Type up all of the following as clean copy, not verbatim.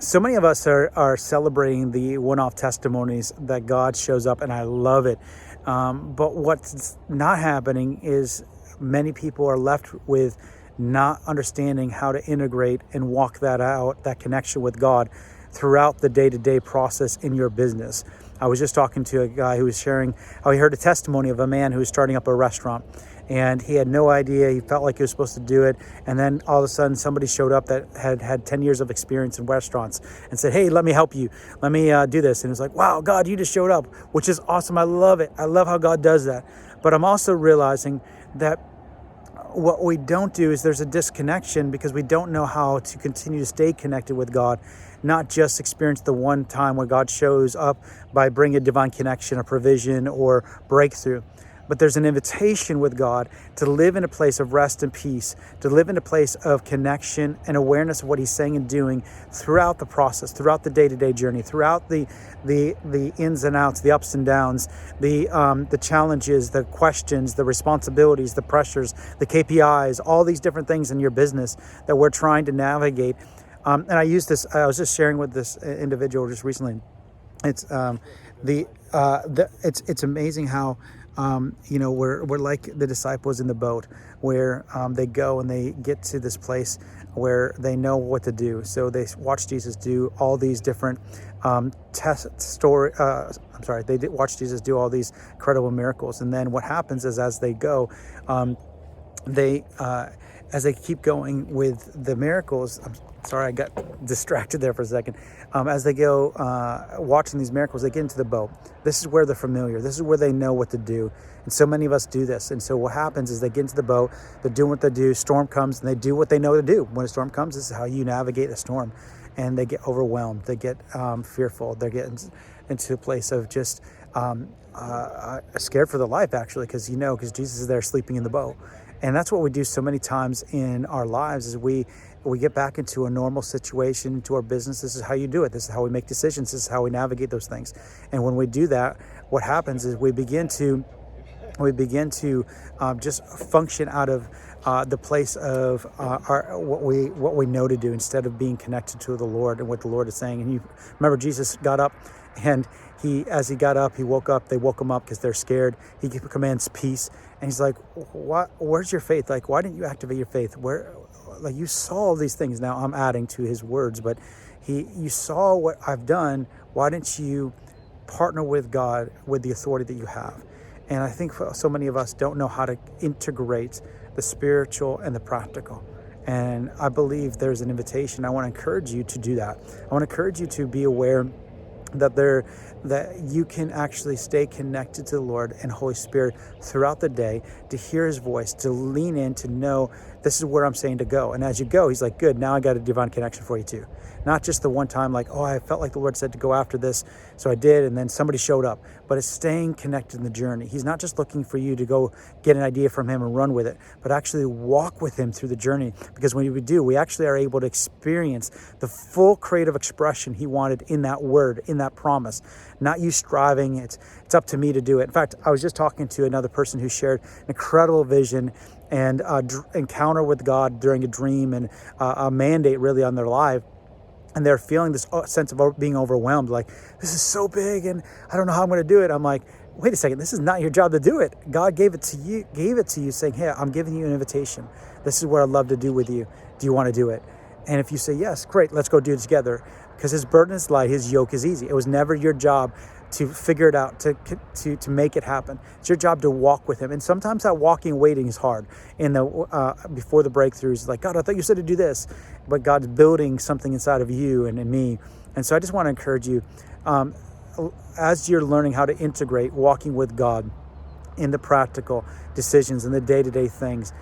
So many of us are celebrating the one-off testimonies that God shows up, and I love it. But what's not happening is many people are left with not understanding how to integrate and walk that out, that connection with God throughout the day-to-day process in your business. I was just talking to a guy who was sharing how he heard a testimony of a man who was starting up a restaurant, and he had no idea. He felt like he was supposed to do it, and then all of a sudden somebody showed up that had 10 years of experience in restaurants and said, hey, let me help you, let me do this. And it was like, wow, God, you just showed up, which is awesome. I love it. I love how God does that. But I'm also realizing that what we don't do is there's a disconnection because we don't know how to continue to stay connected with God, not just experience the one time when God shows up by bringing a divine connection, a provision, or breakthrough. But there's an invitation with God to live in a place of rest and peace, to live in a place of connection and awareness of what He's saying and doing throughout the process, throughout the day-to-day journey, throughout the ins and outs, the ups and downs, the challenges, the questions, the responsibilities, the pressures, the KPIs, all these different things in your business that we're trying to navigate. And I was just sharing with this individual just recently. It's it's amazing how we're like the disciples in the boat where they go and they get to this place where they know what to do. So they watch Jesus do all these different they did watch Jesus do all these incredible miracles. And then what happens is as they go, as they keep going with the miracles, I'm sorry, I got distracted there for a second. As they go watching these miracles, they get into the boat. This is where they're familiar. This is where they know what to do. And so many of us do this. And so what happens is they get into the boat, they're doing what they do, storm comes, and they do what they know to do. When a storm comes, this is how you navigate a storm. And they get overwhelmed. They get fearful. They get into a place of just scared for their life, actually, because Jesus is there sleeping in the boat. And that's what we do so many times in our lives is we get back into a normal situation, into our business. This is how you do it. This is how we make decisions. This is how we navigate those things. And when we do that, what happens is we begin to just function out of the place of what we know to do instead of being connected to the Lord and what the Lord is saying. And you remember Jesus got up, and as he got up, he woke up. They woke him up because they're scared. He commands peace, and he's like, "What? Where's your faith? Like, why didn't you activate your faith? Like you saw all these things." Now I'm adding to his words, but you saw what I've done. Why didn't you partner with God with the authority that you have? And I think so many of us don't know how to integrate the spiritual and the practical. And I believe there's an invitation. I want to encourage you to do that. I want to encourage you to be aware that you can actually stay connected to the Lord and Holy Spirit throughout the day, to hear His voice, to lean in, to know this is where I'm saying to go. And as you go, He's like, good, now I got a divine connection for you too. Not just the one time like, oh, I felt like the Lord said to go after this, so I did, and then somebody showed up. But it's staying connected in the journey. He's not just looking for you to go get an idea from Him and run with it, but actually walk with Him through the journey. Because when we do, we actually are able to experience the full creative expression He wanted in that word, in that promise. Not you striving, it's up to me to do it. In fact, I was just talking to another person who shared an incredible vision and encounter with God during a dream and a mandate really on their life. And they're feeling this sense of being overwhelmed, like, this is so big and I don't know how I'm going to do it. I'm like, wait a second, this is not your job to do it. God gave it to you saying, hey, I'm giving you an invitation. This is what I'd love to do with you. Do you want to do it? And if you say yes, great, let's go do it together. Because His burden is light, His yoke is easy. It was never your job to figure it out, to make it happen. It's your job to walk with Him. And sometimes that walking and waiting is hard. Before the breakthroughs, like, God, I thought you said to do this. But God's building something inside of you and in me. And so I just want to encourage you, as you're learning how to integrate walking with God in the practical decisions and the day-to-day things,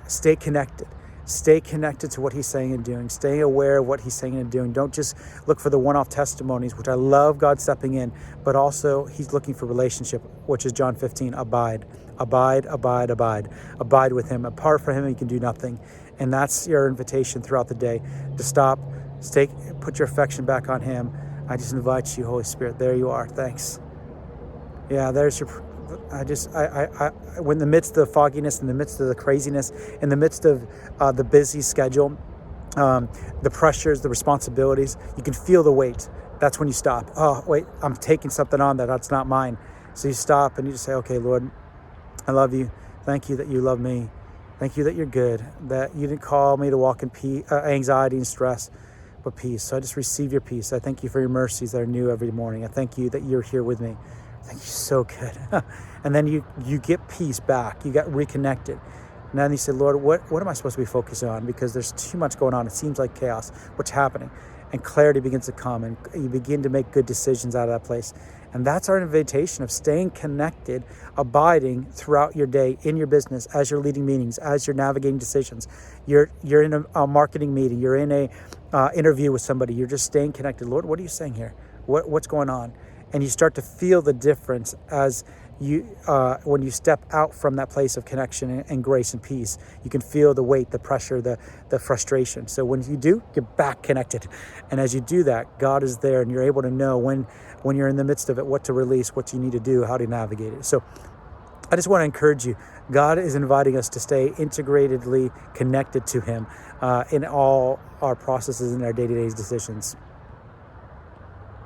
stay connected. Stay connected to what He's saying and doing. Stay aware of what He's saying and doing. Don't just look for the one-off testimonies, which I love God stepping in, but also He's looking for relationship, which is John 15, abide. Abide, abide, abide. Abide with Him. Apart from Him, you can do nothing. And that's your invitation throughout the day, to stop, put your affection back on Him. I just invite you, Holy Spirit. There you are. Thanks. Yeah, there's your... when in the midst of the fogginess, in the midst of the craziness, in the midst of the busy schedule, the pressures, the responsibilities. You can feel the weight. That's when you stop. Oh, wait, I'm taking something on that's not mine. So you stop and you just say, okay, Lord, I love you. Thank you that you love me. Thank you that you're good, that you didn't call me to walk in anxiety and stress, but peace. So I just receive your peace. I thank you for your mercies that are new every morning. I thank you that you're here with me. Thank you, so good. And then you get peace back. You got reconnected. And then you say, Lord, what am I supposed to be focusing on? Because there's too much going on. It seems like chaos. What's happening? And clarity begins to come, and you begin to make good decisions out of that place. And that's our invitation of staying connected, abiding throughout your day, in your business, as you're leading meetings, as you're navigating decisions. You're in a marketing meeting. You're in a interview with somebody. You're just staying connected. Lord, what are you saying here? What's going on? And you start to feel the difference as you when you step out from that place of connection and grace and peace. You can feel the weight, the pressure, the frustration. So when you do, get back connected. And as you do that, God is there, and you're able to know when you're in the midst of it, what to release, what you need to do, how to navigate it. So I just want to encourage you. God is inviting us to stay integratedly connected to him in all our processes and our day-to-day decisions.